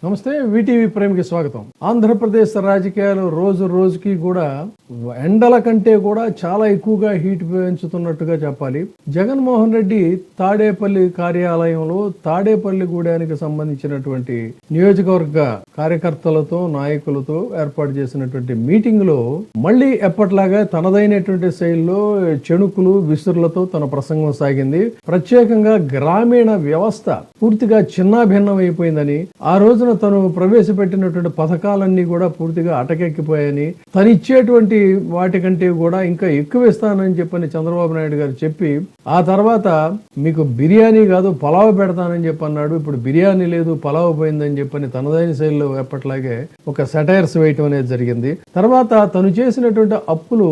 నమస్తే, వీటీవీ ప్రేమికి స్వాగతం. ఆంధ్రప్రదేశ్ రాజకీయాలు రోజు రోజుకి కూడా ఎండల కంటే కూడా చాలా ఎక్కువగా హీట్ పెంచుతున్నట్టుగా చెప్పాలి. జగన్మోహన్ రెడ్డి తాడేపల్లి కార్యాలయంలో తాడేపల్లిగూడానికి సంబంధించినటువంటి నియోజకవర్గ కార్యకర్తలతో నాయకులతో ఏర్పాటు చేసినటువంటి మీటింగ్ లో మళ్ళీ ఎప్పట్లాగా తనదైనటువంటి శైలిలో చెణుకులు విసురులతో తన ప్రసంగం సాగింది. ప్రత్యేకంగా గ్రామీణ వ్యవస్థ పూర్తిగా చిన్నాభిన్నం అయిపోయిందని, ఆ రోజున తను ప్రవేశపెట్టినటువంటి పథకాలన్నీ కూడా పూర్తిగా అటకెక్కిపోయాయని, తను ఇచ్చేటువంటి వాటికంటే కూడా ఇంకా ఎక్కువ ఇస్తానని చెప్పని చంద్రబాబు నాయుడు గారు చెప్పి, ఆ తర్వాత మీకు బిర్యానీ కాదు పలావ్ పెడతానని చెప్పి అన్నాడు. ఇప్పుడు బిర్యానీ లేదు, పలావ్ పోయిందని చెప్పని తనదైన శైలిలో ఎప్పట్లాగే ఒక సెటైర్స్ వేయటం అనేది జరిగింది. తర్వాత తను చేసినటువంటి అప్పులు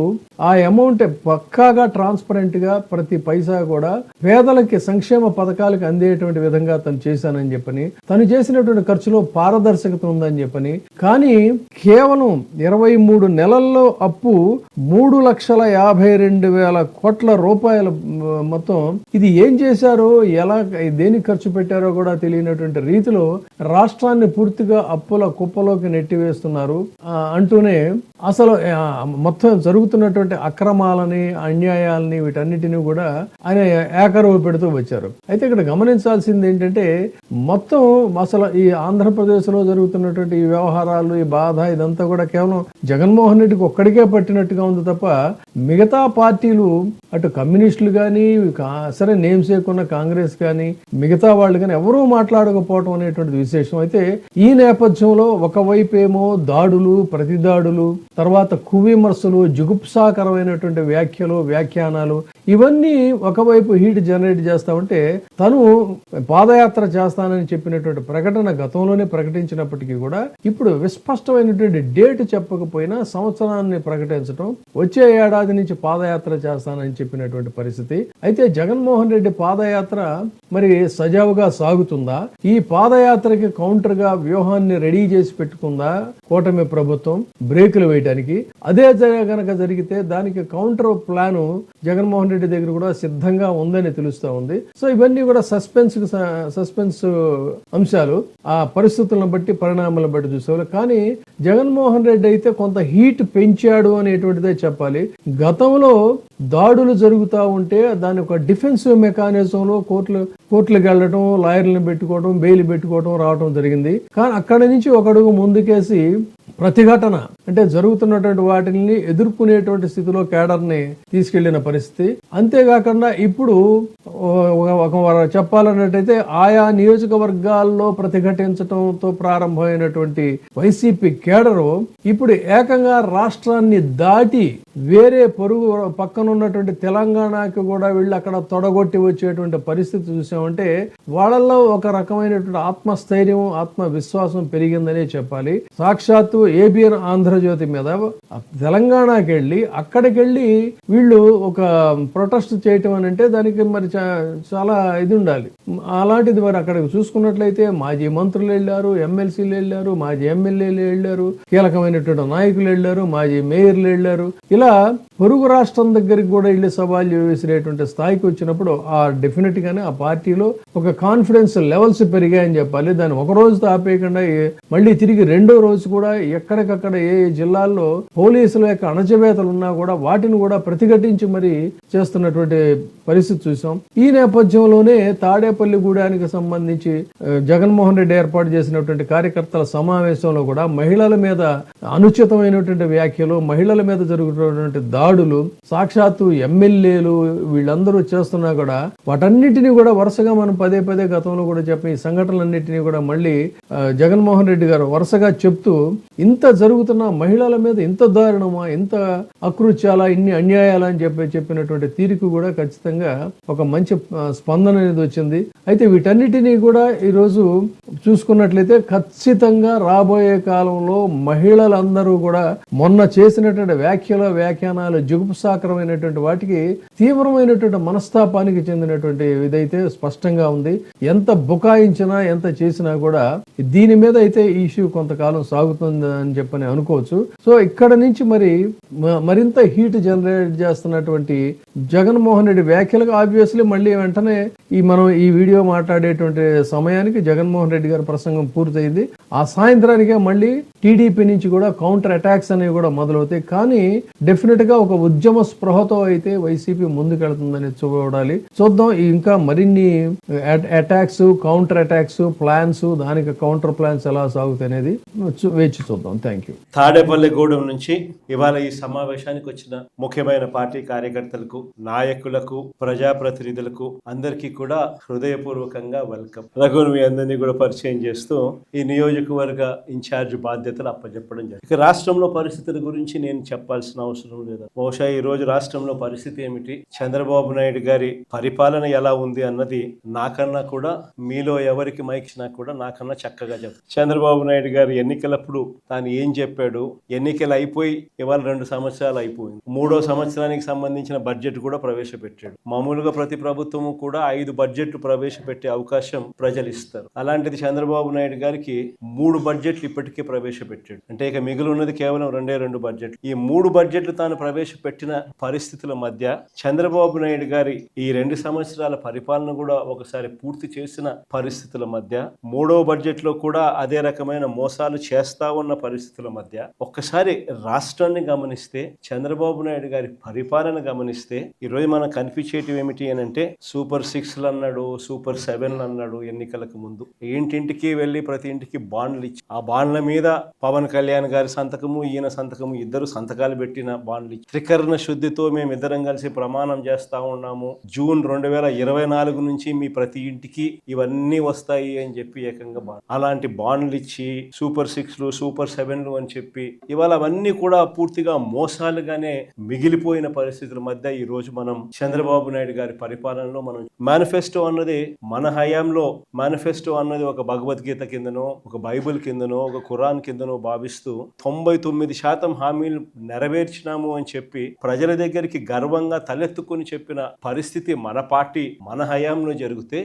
ఆ అమౌంట్ పక్కాగా ట్రాన్స్పరెంట్ గా ప్రతి పైసా కూడా పేదలకి సంక్షేమ పథకాలకు అందేటువంటి విధంగా తను చేశానని చెప్పని, తను చేసినటువంటి ఖర్చులో పారదర్శకత ఉందని చెప్పని, కానీ కేవలం 23 నెలల్లో అప్పు 3,52,000 కోట్ల రూపాయల మొత్తం. ఇది ఏం చేశారో, ఎలా దేనికి ఖర్చు పెట్టారో కూడా తెలియనటువంటి రీతిలో రాష్ట్రాన్ని పూర్తిగా అప్పుల కుప్పలోకి నెట్టివేస్తున్నారు అంటూనే అసలు మొత్తం జరుగుతున్నటువంటి అక్రమాలని అన్యాయాలని వీటన్నిటిని కూడా ఆయన ఏకరువు పెడుతూ వచ్చారు. అయితే ఇక్కడ గమనించాల్సింది ఏంటంటే, మొత్తం అసలు ఈ ఆంధ్రప్రదేశ్ లో జరుగుతున్నటువంటి ఈ వ్యవహారాలు, ఈ బాధ ఇదంతా కూడా కేవలం జగన్మోహన్ రెడ్డికి ఒక్కడికే పట్టినట్టుగా ఉంది తప్ప మిగతా పార్టీలు, అటు కమ్యూనిస్టులు కానీ, సరే నేమ్ సేకున్న కాంగ్రెస్ కానీ, మిగతా వాళ్ళు కానీ ఎవరూ మాట్లాడకపోవటం అనేటువంటి విశేషం. అయితే ఈ నేపథ్యంలో ఒకవైపు ఏమో దాడులు, ప్రతిదాడులు, తర్వాత కువిమర్శలు, జుగుప్సాకరమైనటువంటి వ్యాఖ్యలు, వ్యాఖ్యానాలు, ఇవన్నీ ఒకవైపు హీట్ జనరేట్ చేస్తా ఉంటే, తను పాదయాత్ర చేస్తానని చెప్పినటువంటి ప్రకటన గతంలోనే ప్రకటించినప్పటికీ కూడా ఇప్పుడు విస్పష్టమైనటువంటి డేట్ చెప్పకపోయినా సంవత్సరాన్ని ప్రకటించడం, వచ్చే ఏడాది నుంచి పాదయాత్ర చేస్తానని చెప్పినటువంటి పరిస్థితి. అయితే జగన్మోహన్ రెడ్డి పాదయాత్ర మరి సజావుగా సాగుతుందా? ఈ పాదయాత్రకి కౌంటర్ గా వ్యూహాన్ని రెడీ చేసి పెట్టుకుందా కూటమి ప్రభుత్వం బ్రేకులు వేయడానికి? అదే కనుక జరిగితే దానికి కౌంటర్ ప్లాన్ జగన్మోహన్ రెడ్డి దగ్గర కూడా సిద్ధంగా ఉందని తెలుస్తా ఉంది. సో ఇవన్నీ కూడా సస్పెన్స్ అంశాలు, ఆ పరిస్థితులను బట్టి పరిణామాలను బట్టి చూసేవాళ్ళు. కానీ జగన్మోహన్ రెడ్డి అయితే కొంత హీట్ పెంచాడు అనేటువంటిదే చెప్పాలి. గతంలో దాడులు జరుగుతూ ఉంటే దాని ఒక డిఫెన్సివ్ మెకానిజంలో కోర్టులకు వెళ్ళడం, లాయర్లను పెట్టుకోవడం, బెయిల్ పెట్టుకోవడం రావడం జరిగింది. కానీ అక్కడి నుంచి ఒక అడుగు ముందుకేసి ప్రతిఘటన అంటే జరుగుతున్నటువంటి వాటిని ఎదుర్కొనేటువంటి స్థితిలో కేడర్ని తీసుకెళ్లిన పరిస్థితి. అంతేకాకుండా ఇప్పుడు చెప్పాలన్నట్టయితే ఆయా నియోజకవర్గాల్లో ప్రతిఘటించడంతో ప్రారంభమైనటువంటి వైసీపీ కేడరు ఇప్పుడు ఏకంగా రాష్ట్రాన్ని దాటి వేరే పొరుగు పక్కన ఉన్నటువంటి తెలంగాణకి కూడా వెళ్ళి అక్కడ తొడగొట్టి వచ్చేటువంటి పరిస్థితి చూసామంటే వాళ్ళల్లో ఒక రకమైనటువంటి ఆత్మస్థైర్యం, ఆత్మవిశ్వాసం పెరిగిందనే చెప్పాలి. సాక్షాత్తు ఏబిఎన్ ఆంధ్రజ్యోతి మీద తెలంగాణకి వెళ్ళి అక్కడికి వెళ్ళి వీళ్ళు ఒక ప్రొటెస్ట్ చేయటం అని అంటే దానికి మరి చాలా ఇది ఉండాలి. అలాంటిది మరి అక్కడికి చూసుకున్నట్లయితే మాజీ మంత్రులు వెళ్ళారు, ఎమ్మెల్సీలు వెళ్ళారు, మాజీ ఎమ్మెల్యేలు వెళ్ళారు, కీలకమైనటువంటి నాయకులు వెళ్ళారు, మాజీ మేయర్లు వెళ్ళారు. ఇలా పొరుగు రాష్ట్రం దగ్గరికి కూడా వెళ్ళి సవాళ్ళు విసిరేటువంటి స్థాయికి వచ్చినప్పుడు ఆ డెఫినెట్ గానే ఆ పార్టీలో ఒక కాన్ఫిడెన్స్ లెవెల్స్ పెరిగాయని చెప్పాలి. దాన్ని ఒక రోజుతో ఆపేయకుండా మళ్ళీ తిరిగి రెండో రోజు కూడా ఎక్కడికక్కడ ఏ జిల్లాల్లో పోలీసుల యొక్క అణచివేతలు ఉన్నా కూడా వాటిని కూడా ప్రతిఘటించి మరి చేస్తున్నటువంటి పరిస్థితి చూసాం. ఈ నేపథ్యంలోనే తాడేపల్లిగూడానికి సంబంధించి జగన్మోహన్ రెడ్డి ఏర్పాటు చేసినటువంటి కార్యకర్తల సమావేశంలో కూడా మహిళల మీద అనుచితమైనటువంటి వ్యాఖ్యలు, మహిళల మీద జరుగుతున్నటువంటి దాడులు, సాక్షాత్తు ఎమ్మెల్యేలు వీళ్ళందరూ చేస్తున్నా కూడా వాటన్నిటినీ కూడా వరుసగా మనం పదే గతంలో కూడా చెప్పిన ఈ సంఘటనలన్నింటినీ కూడా మళ్ళీ జగన్మోహన్ రెడ్డి గారు వరుసగా చెప్తూ, ఇంత జరుగుతున్న మహిళల మీద ఇంత దారుణమా, ఇంత అకృత్యాలా, ఇన్ని అన్యాయాలా అని చెప్పినటువంటి తీరుకు కూడా ఖచ్చితంగా ఒక మంచి స్పందన అనేది వచ్చింది. అయితే వీటన్నిటినీ కూడా ఈరోజు చూసుకున్నట్లయితే ఖచ్చితంగా రాబోయే కాలంలో మహిళలందరూ కూడా మొన్న చేసినటువంటి వ్యాఖ్యానాలు జుగుప్సాకరమైనటువంటి వాటికి తీవ్రమైనటువంటి మనస్తాపానికి చెందినటువంటి ఇదైతే స్పష్టంగా ఉంది. ఎంత బుకాయించినా ఎంత చేసినా కూడా దీని మీద అయితే ఈ ఇష్యూ కొంతకాలం సాగుతుంది అని చెప్పని అనుకోవచ్చు. సో ఇక్కడ నుంచి మరింత హీట్ జనరేట్ చేస్తున్నటువంటి జగన్మోహన్ రెడ్డి వ్యాఖ్యలకు ఆబ్వియస్లీ మళ్ళీ వెంటనే మనం ఈ వీడియో మాట్లాడేటువంటి సమయానికి జగన్మోహన్ రెడ్డి గారి ప్రసంగం పూర్తయింది. ఆ సాయంత్రానికే మళ్ళీ టీడీపీ నుంచి కూడా కౌంటర్ అటాక్స్ అనేవి కూడా మొదలవుతాయి. కానీ డెఫినెట్ గా ఒక ఉద్యమ స్పృహతో అయితే వైసీపీ ముందుకెళ్తుందని చూద్దాం. ఇంకా మరిన్ని అటాక్స్, కౌంటర్ అటాక్స్, ప్లాన్స్, దానికి కౌంటర్ ప్లాన్స్ ఎలా సాగుతాయి అనేది వేచి చూద్దాం. Thank you. తాడేపల్లిగూడెం నుంచి ఇవాళ ఈ సమావేశానికి వచ్చిన ముఖ్యమైన పార్టీ కార్యకర్తలకు, నాయకులకు, ప్రజాప్రతినిధులకు అందరికీ కూడా హృదయపూర్వకంగా వెల్కమ్. రఘుని మీ అందరినీ కూడా పరిచయం చేస్తూ ఈ నియోజకవర్గ ఇన్ఛార్జ్ బాధ్యతలు అప్పచెప్పడం జరిగింది. ఇక రాష్ట్రంలో పరిస్థితుల గురించి నేను చెప్పాల్సిన అవసరం లేదు. బహుశా ఈ రోజు రాష్ట్రంలో పరిస్థితి ఏమిటి, చంద్రబాబు నాయుడు గారి పరిపాలన ఎలా ఉంది అన్నది నాకన్నా కూడా, మీలో ఎవరికి మైక్సినా కూడా నాకన్నా చక్కగా చెప్తారు. చంద్రబాబు నాయుడు గారు ఎన్నికలప్పుడు తాను ఏం చెప్పాడు, ఎన్నికలు అయిపోయి ఇవాళ 2 సంవత్సరాలు అయిపోయింది. 3వ సంవత్సరానికి సంబంధించిన బడ్జెట్ కూడా ప్రవేశపెట్టాడు. మామూలుగా ప్రతి ప్రభుత్వము కూడా 5 బడ్జెట్లు ప్రవేశపెట్టే అవకాశం ప్రజలు ఇస్తారు. అలాంటిది చంద్రబాబు నాయుడు గారికి 3 బడ్జెట్లు ఇప్పటికే ప్రవేశపెట్టాడు. అంటే ఇక మిగిలి ఉన్నది కేవలం 2 బడ్జెట్లు. ఈ 3 బడ్జెట్లు తాను ప్రవేశపెట్టిన పరిస్థితుల మధ్య చంద్రబాబు నాయుడు గారి ఈ 2 సంవత్సరాల పరిపాలన కూడా ఒకసారి పూర్తి చేసిన పరిస్థితుల మధ్య, 3వ బడ్జెట్ లో కూడా అదే రకమైన మోసాలు చేస్తా ఉన్న పరిస్థితుల మధ్య ఒక్కసారి రాష్ట్రాన్ని గమనిస్తే, చంద్రబాబు నాయుడు గారి పరిపాలన గమనిస్తే ఈరోజు మనం కనిపించేటివి ఏమిటి అని అంటే, సూపర్ 6లు అన్నాడు, సూపర్ 7లు అన్నాడు ఎన్నికలకు ముందు. ఇంటింటికి వెళ్ళి ప్రతి ఇంటికి బాండ్లు ఇచ్చి, ఆ బాండ్ల మీద పవన్ కళ్యాణ్ గారి సంతకము, ఈయన సంతకము, ఇద్దరు సంతకాలు పెట్టిన బాండ్లు ఇచ్చి, త్రికరణ శుద్ధితో మేమిద్దరం కలిసి ప్రమాణం చేస్తా ఉన్నాము, జూన్ 2024 నుంచి మీ ప్రతి ఇంటికి ఇవన్నీ వస్తాయి అని చెప్పి ఏకంగా బాండ్, అలాంటి బాండ్లు ఇచ్చి సూపర్ 6లు, సూపర్ 7లు అని చెప్పి ఇవాళ అవన్నీ కూడా పూర్తిగా మోసాలుగానే మిగిలిపోయిన పరిస్థితుల మధ్య ఈ రోజు మనం చంద్రబాబు నాయుడు గారి పరిపాలనలో మనం మేనిఫెస్టో అన్నది, మన హయాంలో మేనిఫెస్టో అన్నది ఒక భగవద్గీత కిందనో, ఒక బైబిల్ కిందనో, ఒక ఖురాన్ కిందనో భావిస్తూ 99% హామీలు నెరవేర్చినాము అని చెప్పి ప్రజల దగ్గరికి గర్వంగా తలెత్తుకుని చెప్పిన పరిస్థితి మన పార్టీ మన హయాంలో జరిగితే,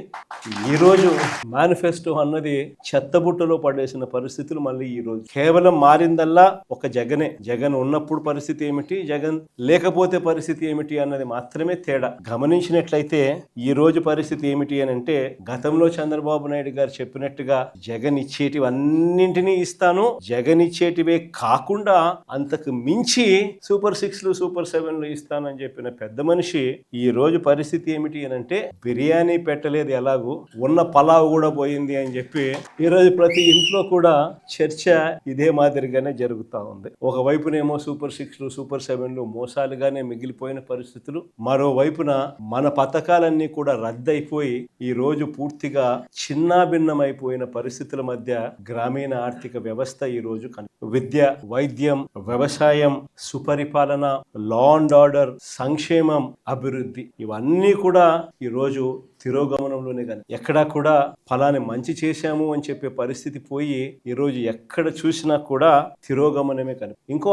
ఈరోజు మేనిఫెస్టో అన్నది చెత్తబుట్టలో పడేసిన పరిస్థితులు మళ్ళీ ఈ రోజు. కేవలం మారిందల్లా ఒక జగన్ ఉన్నప్పుడు పరిస్థితి ఏమిటి, జగన్ లేకపోతే పరిస్థితి ఏమిటి అన్నది మాత్రమే తేడా. గమనించినట్లయితే ఈ రోజు పరిస్థితి ఏమిటి అని అంటే, గతంలో చంద్రబాబు నాయుడు గారు చెప్పినట్టుగా జగన్ ఇచ్చేటివన్నింటినీ ఇస్తాను, జగన్ ఇచ్చేటివే కాకుండా అంతకు మించి సూపర్ 6లు, సూపర్ 7లు ఇస్తానని చెప్పిన పెద్ద మనిషి ఈ రోజు పరిస్థితి ఏమిటి అని అంటే, బిర్యానీ పెట్టలేదు ఎలాగూ, ఉన్న పలావ్ కూడా పోయింది అని చెప్పి ఈరోజు ప్రతి ఇంట్లో కూడా చర్చ ఇదే మాదిరిగానే జరుగుతూ ఉంది. ఒకవైపునేమో సూపర్ 6లు, సూపర్ 7లు మోసాలుగానే మిగిలిపోయిన పరిస్థితులు, మరోవైపున మన పథకాలన్నీ కూడా రద్దయిపోయి ఈ రోజు పూర్తిగా చిన్నాభిన్నమైపోయిన పరిస్థితుల మధ్య గ్రామీణ ఆర్థిక వ్యవస్థ ఈ రోజు విద్య, వైద్యం, వ్యవసాయం, సుపరిపాలన, లా అండ్ ఆర్డర్, సంక్షేమం, అభివృద్ధి ఇవన్నీ కూడా ఈ రోజు తిరోగమనంలోనే కానీ ఎక్కడా కూడా ఫలాని మంచి చేశాము అని చెప్పే పరిస్థితి పోయి ఈరోజు ఎక్కడ చూసినా కూడా తిరోగమనమే కానీ. ఇంకో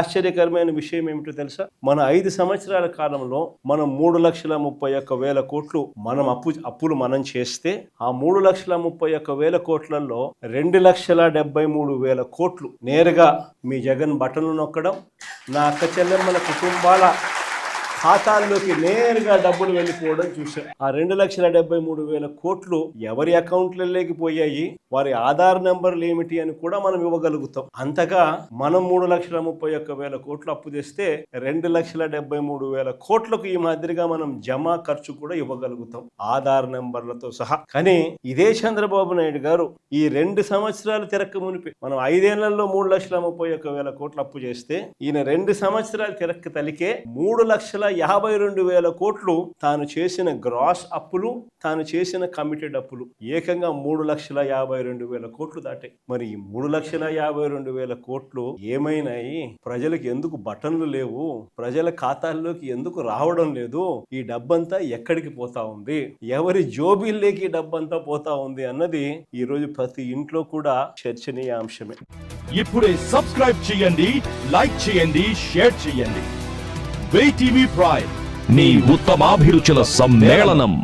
ఆశ్చర్యకరమైన విషయం ఏమిటో తెలుసా, మన 5 సంవత్సరాల కాలంలో మనం 3,31,000 కోట్లు మనం అప్పులు మనం చేస్తే, ఆ 3,31,000 కోట్లలో 2,73,000 కోట్లు నేరుగా మీ జగన్ బటన్లు నొక్కడం, నా అక్క చెల్లెమ్మల కుటుంబాల ఖాతాల్లోకి నేరుగా డబ్బులు వెళ్ళిపోవడం చూసాం. ఆ 2,73,000 కోట్లు ఎవరి అకౌంట్లలోకి పోయాయి, వారి ఆధార్ నెంబర్లు ఏమిటి అని కూడా మనం ఇవ్వగలుగుతాం. అంతగా మనం 3,31,000 కోట్లు అప్పు తెస్తే 2,73,000 కోట్లకు ఈ మాదిరిగా మనం జమా ఖర్చు కూడా ఇవ్వగలుగుతాం ఆధార్ నెంబర్లతో సహా. కానీ ఇదే చంద్రబాబు నాయుడు గారు ఈ 2 సంవత్సరాలు తిరక్క మునిపి మనం 5 ఏళ్లలో 3,31,000 కోట్లు అప్పు చేస్తే, ఈయన 2 సంవత్సరాలు తిరక్క తలికే 3,52,000 కోట్లు తాను చేసిన గ్రాస్ అప్పులు, తాను చేసిన కమిటెడ్ అప్పులు ఏకంగా 3,52,000 కోట్లు దాటాయి. మరి ఈ 3,52,000 కోట్లు ఏమైనాయి, ప్రజలకు ఎందుకు బటన్లు లేవు, ప్రజల ఖాతాల్లోకి ఎందుకు రావడం లేదు, ఈ డబ్బంతా ఎక్కడికి పోతా ఉంది, ఎవరి జోబీల్లోకి ఈ డబ్బంతా పోతా ఉంది అన్నది ఈ రోజు ప్రతి ఇంట్లో కూడా చర్చనీయాంశమే. ఇప్పుడే సబ్స్క్రైబ్ చేయండి, లైక్ చేయండి, షేర్ చేయండి. VTV ప్రైమ్, నీ ఉత్తమాభిరుచుల సమ్మేళనం.